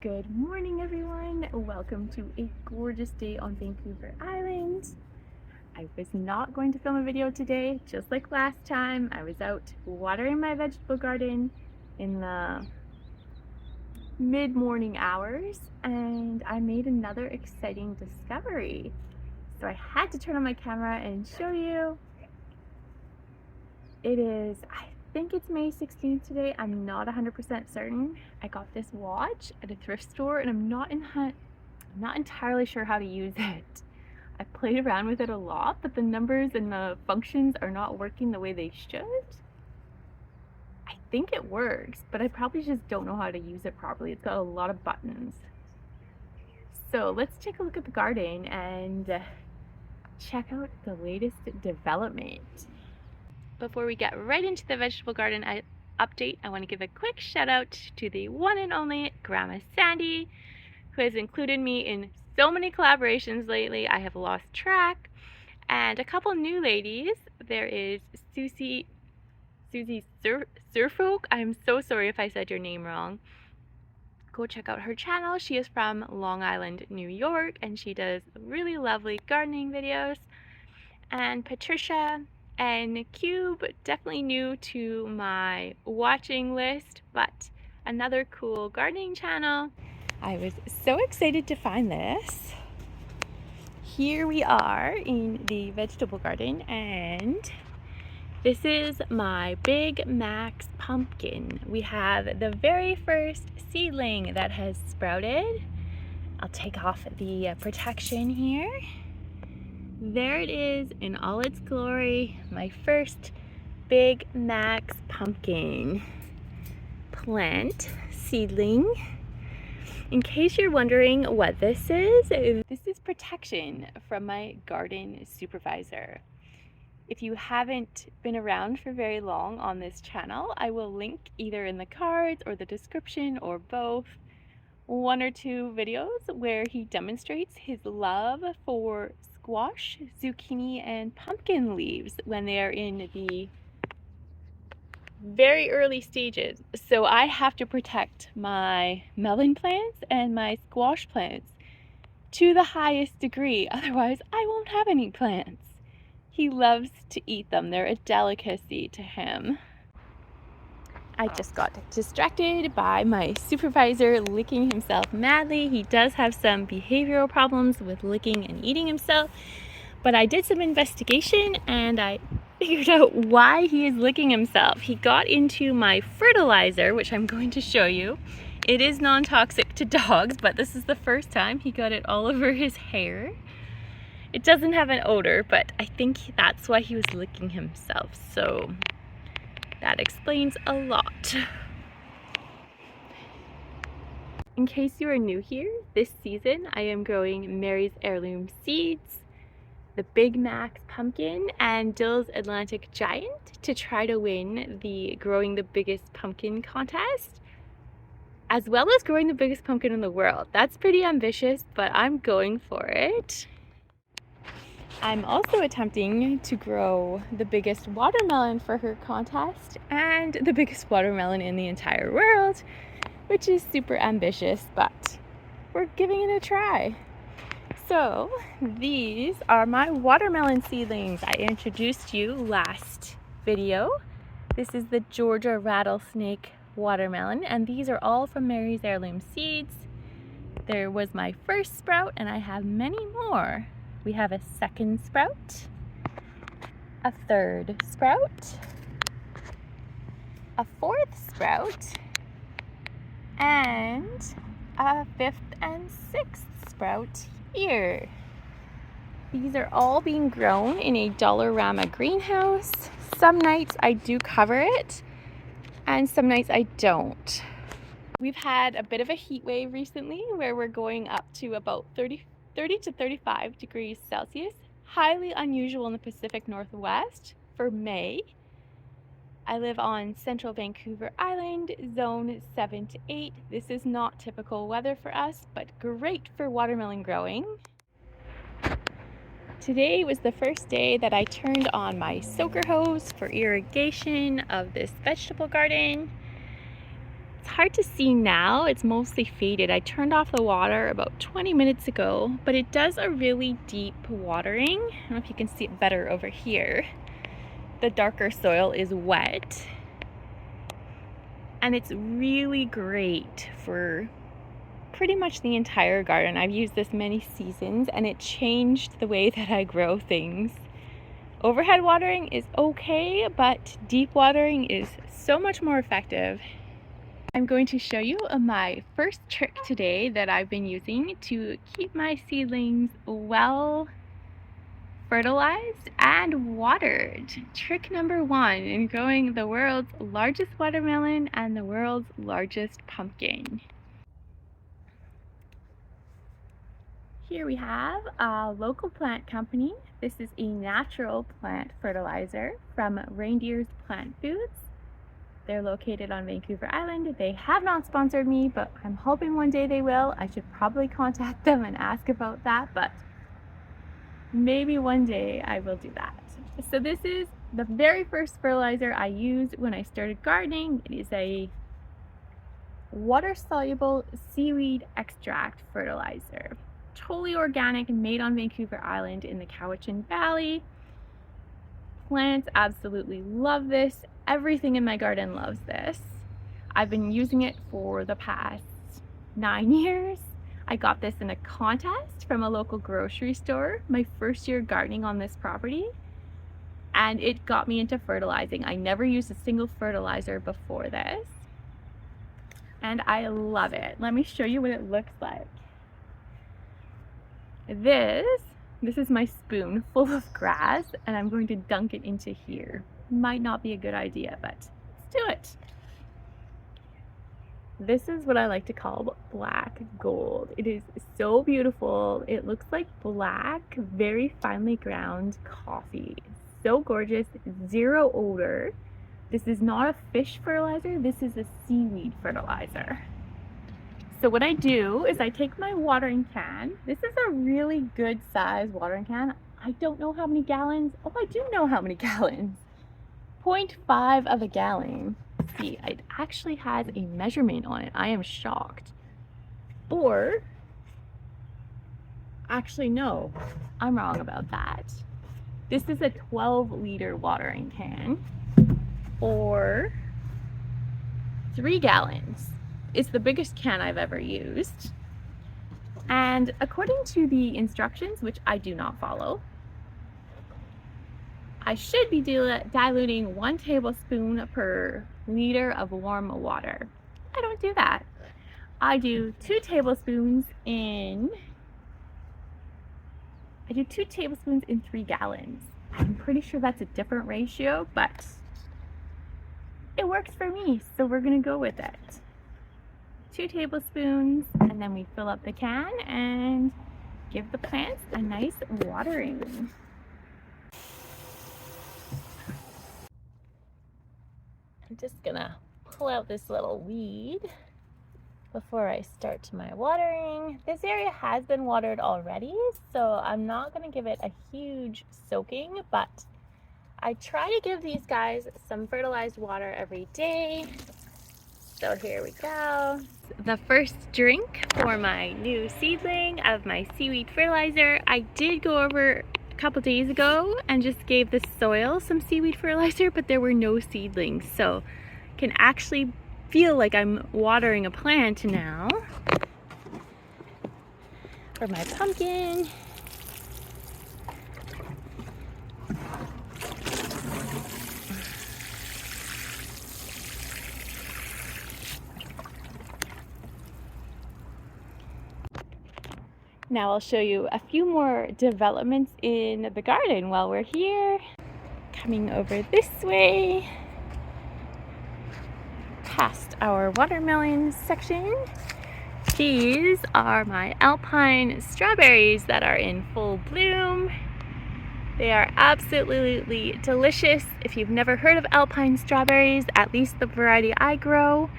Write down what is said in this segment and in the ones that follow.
Good morning, everyone. Welcome to a gorgeous day on Vancouver Island. I was not going to film a video today, just like last time. I was out watering my vegetable garden in the mid-morning hours, and I made another exciting discovery. So I had to turn on my camera and show you. I think it's May 16th today. I'm not 100% certain. I got this watch at a thrift store and I'm not entirely sure how to use it. I played around with it a lot, but the numbers and the functions are not working the way they should. I think it works, but I probably just don't know how to use it properly. It's got a lot of buttons. So let's take a look at the garden and check out the latest development. Before we get right into the vegetable garden update, I want to give a quick shout out to the one and only Grandma Sandy, who has included me in so many collaborations lately. I have lost track. And a couple new ladies. There is Susie Surfolk. I'm so sorry if I said your name wrong. Go check out her channel. She is from Long Island, New York, and she does really lovely gardening videos. And Patricia and Cube, definitely new to my watching list, but another cool gardening channel. I was so excited to find this. Here we are in the vegetable garden, and this is my Big Max pumpkin. We have the very first seedling that has sprouted. I'll take off the protection here. There it is in all its glory, my first Big Max pumpkin plant seedling. In case you're wondering what this is protection from my garden supervisor. If you haven't been around for very long on this channel, I will link either in the cards or the description or both one or two videos where he demonstrates his love for squash, zucchini, and pumpkin leaves when they are in the very early stages. So I have to protect my melon plants and my squash plants to the highest degree, otherwise I won't have any plants. He loves to eat them. They're a delicacy to him. I just got distracted by my supervisor licking himself madly. He does have some behavioral problems with licking and eating himself, but I did some investigation and I figured out why he is licking himself. He got into my fertilizer, which I'm going to show you. It is non-toxic to dogs, but this is the first time he got it all over his hair. It doesn't have an odor, but I think that's why he was licking himself. So that explains a lot. In case you are new here, this season I am growing Mary's Heirloom seeds, the Big Max pumpkin, and Dill's Atlantic Giant to try to win the Growing the Biggest Pumpkin contest, as well as growing the biggest pumpkin in the world. That's pretty ambitious, but I'm going for it. I'm also attempting to grow the biggest watermelon for her contest and the biggest watermelon in the entire world, which is super ambitious, but we're giving it a try. So these are my watermelon seedlings. I introduced you last video. This is the Georgia rattlesnake watermelon, and these are all from Mary's Heirloom seeds. There was my first sprout, and I have many more. We have a second sprout, a third sprout, a fourth sprout, and a fifth and sixth sprout here. These are all being grown in a Dollarama greenhouse. Some nights I do cover it, and some nights I don't. We've had a bit of a heat wave recently where we're going up to about 30 to 35 degrees Celsius. Highly unusual in the Pacific Northwest for May. I live on Central Vancouver Island, zone 7 to 8. This is not typical weather for us, but great for watermelon growing. Today was the first day that I turned on my soaker hose for irrigation of this vegetable garden. It's hard to see now, it's mostly faded. I turned off the water about 20 minutes ago, but it does a really deep watering. I don't know if you can see it better over here. The darker soil is wet, and it's really great for pretty much the entire garden. I've used this many seasons, and it changed the way that I grow things. Overhead watering is okay, but deep watering is so much more effective. I'm going to show you my first trick today that I've been using to keep my seedlings well fertilized and watered. Trick number 1 in growing the world's largest watermelon and the world's largest pumpkin. Here we have a local plant company. This is a natural plant fertilizer from Reindeer's Plant Foods. They're located on Vancouver Island. They have not sponsored me, but I'm hoping one day they will. I should probably contact them and ask about that, but maybe one day I will do that. So this is the very first fertilizer I used when I started gardening. It is a water-soluble seaweed extract fertilizer. Totally organic, made on Vancouver Island in the Cowichan Valley. Plants absolutely love this. Everything in my garden loves this. I've been using it for the past 9 years. I got this in a contest from a local grocery store my first year gardening on this property, and it got me into fertilizing. I never used a single fertilizer before this, and I love it. Let me show you what it looks like. This is my spoon full of grass, and I'm going to dunk it into here. Might not be a good idea, but let's do it. This is what I like to call black gold. It is so beautiful. It looks like black, very finely ground coffee. So gorgeous, zero odor. This is not a fish fertilizer, this is a seaweed fertilizer. So what I do is I take my watering can. This is a really good size watering can. I don't know how many gallons. Oh, I do know how many gallons. 0.5 of a gallon. See, it actually has a measurement on it. I am shocked. Or, actually no, I'm wrong about that. This is a 12-liter watering can, or 3 gallons. It's the biggest can I've ever used. And according to the instructions, which I do not follow, I should be diluting 1 tablespoon per liter of warm water. I don't do that. I do 2 tablespoons in 3 gallons. I'm pretty sure that's a different ratio, but it works for me, so we're gonna go with it. 2 tablespoons, and then we fill up the can and give the plants a nice watering. I'm just gonna pull out this little weed before I start my watering. This area has been watered already, so I'm not gonna give it a huge soaking, but I try to give these guys some fertilized water every day. So here we go. The first drink for my new seedling of my seaweed fertilizer. I did go over a couple days ago and just gave the soil some seaweed fertilizer, but there were no seedlings, so I can actually feel like I'm watering a plant now. For my pumpkin. Now I'll show you a few more developments in the garden while we're here. Coming over this way, past our watermelon section. These are my Alpine strawberries that are in full bloom. They are absolutely delicious. If you've never heard of Alpine strawberries, at least the variety I grow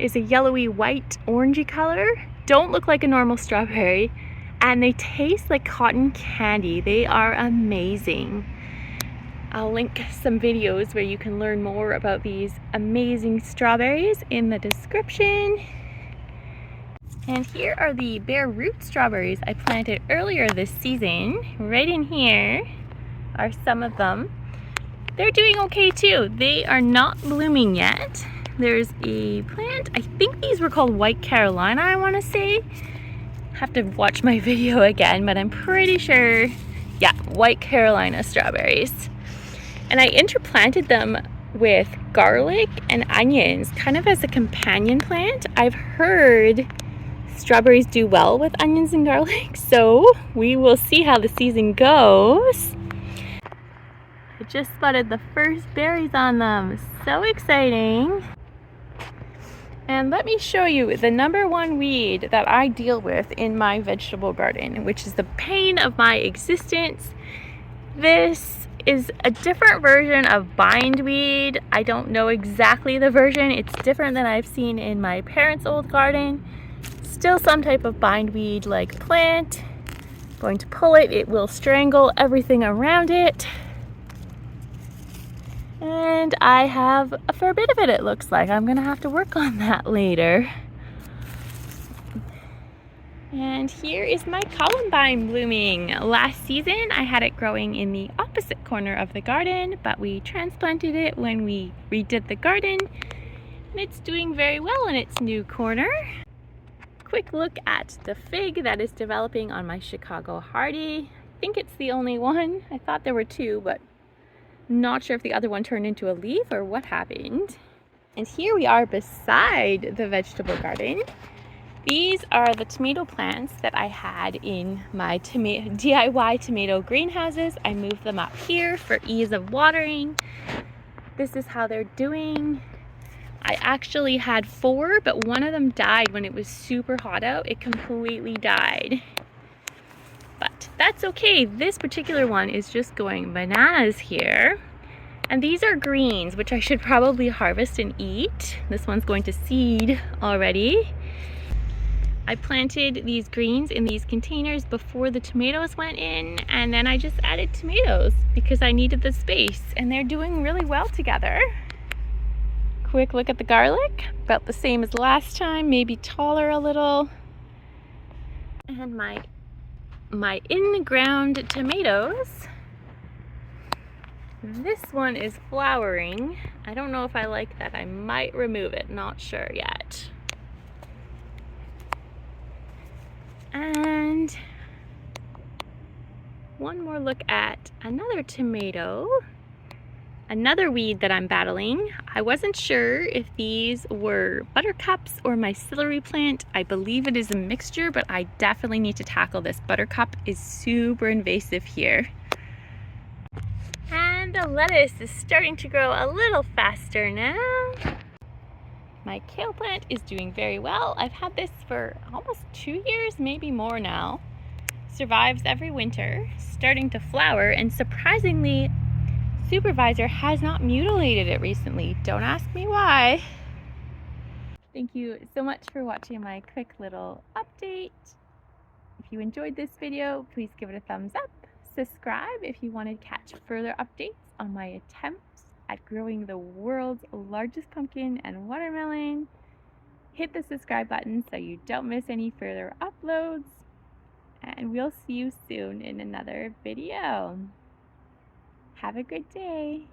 is a yellowy white orangey color. Don't look like a normal strawberry. And they taste like cotton candy. They are amazing. I'll link some videos where you can learn more about these amazing strawberries in the description. And here are the bare root strawberries I planted earlier this season. Right in here are some of them. They're doing okay too. They are not blooming yet. There's a plant, I think these were called White Carolina, I want to say. Have to watch my video again, but I'm pretty sure, yeah, White Carolina strawberries. And I interplanted them with garlic and onions, kind of as a companion plant. I've heard strawberries do well with onions and garlic, so we will see how the season goes. I just spotted the first berries on them. So exciting. And let me show you the #1 weed that I deal with in my vegetable garden, which is the pain of my existence. This is a different version of bindweed. I don't know exactly the version. It's different than I've seen in my parents' old garden. Still some type of bindweed-like plant. Going to pull it, it will strangle everything around it. And I have a fair bit of it looks like. I'm gonna have to work on that later. And here is my columbine blooming. Last season I had it growing in the opposite corner of the garden, but we transplanted it when we redid the garden. And it's doing very well in its new corner. Quick look at the fig that is developing on my Chicago Hardy. I think it's the only one. I thought there were 2, but not sure if the other one turned into a leaf or what happened. And here we are beside the vegetable garden. These are the tomato plants that I had in my DIY tomato greenhouses. I moved them up here for ease of watering. This is how they're doing. I actually had 4, but one of them died when it was super hot out. It completely died. But that's okay. This particular one is just going bananas here. And these are greens, which I should probably harvest and eat. This one's going to seed already. I planted these greens in these containers before the tomatoes went in, and then I just added tomatoes because I needed the space, and they're doing really well together. Quick look at the garlic, about the same as last time, maybe taller a little. And my in-ground tomatoes. This one is flowering. I don't know if I like that. I might remove it, not sure yet. And one more look at another tomato. Another weed that I'm battling. I wasn't sure if these were buttercups or my celery plant. I believe it is a mixture, but I definitely need to tackle this. Buttercup is super invasive here. And the lettuce is starting to grow a little faster now. My kale plant is doing very well. I've had this for almost 2 years, maybe more now. Survives every winter, starting to flower, and surprisingly, Supervisor has not mutilated it recently. Don't ask me why. Thank you so much for watching my quick little update. If you enjoyed this video, please give it a thumbs up. Subscribe if you want to catch further updates on my attempts at growing the world's largest pumpkin and watermelon. Hit the subscribe button so you don't miss any further uploads. And we'll see you soon in another video. Have a good day.